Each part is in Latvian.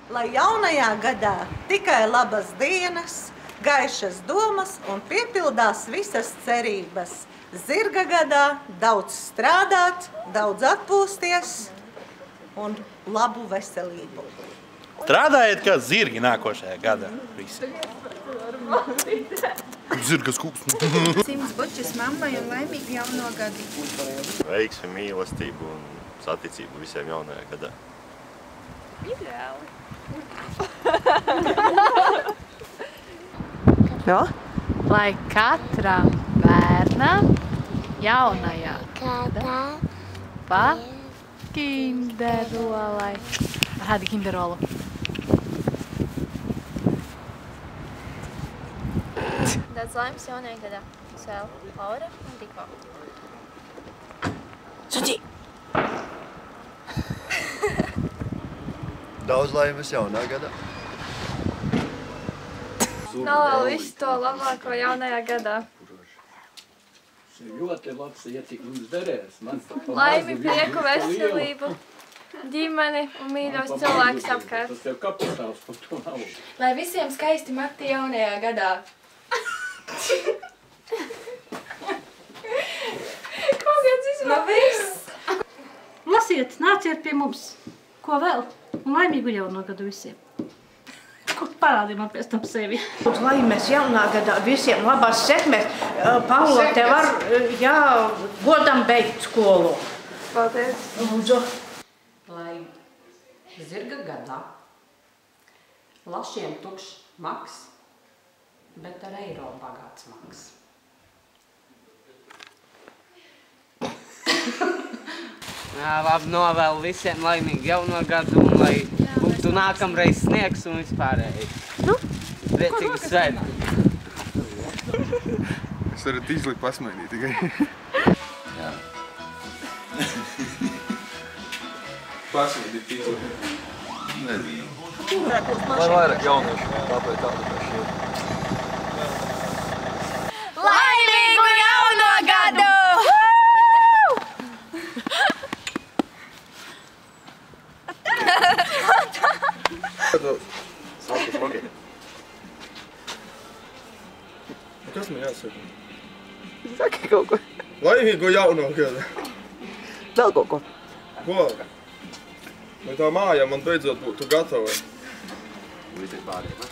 Lai jaunajā gadā tikai labas dienas, gaišas domas un piepildās visas cerības. Zirga gadā daudz strādāt, daudz atpūsties un labu veselību. Strādājiet kā zirgi nākošajā gadā. Visi. Zirgas kūps. 100 bučas mammai un laimīgu jauno gadu. Veiksmi, mīlestību un saticību visiem jaunajā gadā. Ideāli. Jo? Lai katram bērnam jaunajā gadā pa kinderolai. Kādi kinderolu? Daudz laimes jaunajā gadā. Sev, Laura un Diko. Suģi! Daudz laimes jaunā gadā. Novēl visu to labāko jaunajā gadā. Ļoti labs, ja cik mums derēs. Laimi, prieku, veselību, ģimeni un mīļos cilvēkus apkārt. Tas tev kapitāls par to nav. Lai visiem skaisti mati jaunajā gadā. Kaut kāds izvēl. Nu viss! Lasiet, nāciet pie mums. Ko vēl? Un laimīgu jauno gadu visiem. Parādi man pēc tam sevi. Laimes jaunā gadā visiem labās sekmes. Paula, tev var, jā, godam beigt skolu. Paldies. Lūdzu. Lai zirga gadā lašiem tukšs maks, bet ar eiro bagāts maks. Labi, novēlu visiem laimīgu jauno gadu un lai būtu nākamreiz sniegs un vispārēji. Priecīgu svētku. Es varat izlikt pasmaidīt tikai. Jā. Pasmaidīt izlikt. Nezinu. Lai vairāk jauniešu, tāpēc tādu kā šie. Laimīgu jauno gadu! Sākas smagi. Kas man jāsaka? Saki kaut ko. Laimīgo jauno gadu. Vēl kaut ko. Ko? Vai tā māja man beidzot būtu gatava? Visi pāriem, ne?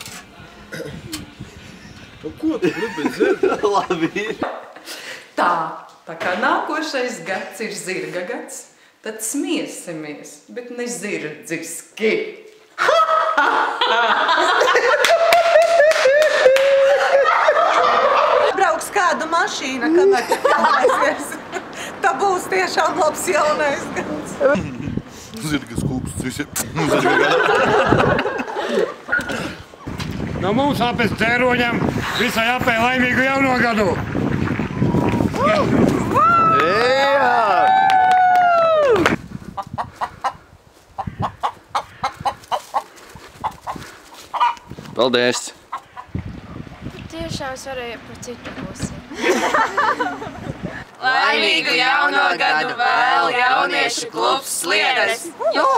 Nu, ko tu gribi dzird? Labi. Tā kā nākošais gads ir zirga gads, tad smiesimies, bet ne zirdziski. Brauks kādu mašīna, kamēr aizies. Tā būs tiešām labs jaunais gads. Zirgas kūps visiem. Zirga gadā. No mums apēc cēroņam visai apē laimīgu jauno gadu. Paldies! Tiešām es varēju par citu pusi. Laimīgu jauno gadu vēl jauniešu klubs Sliedes! Jo!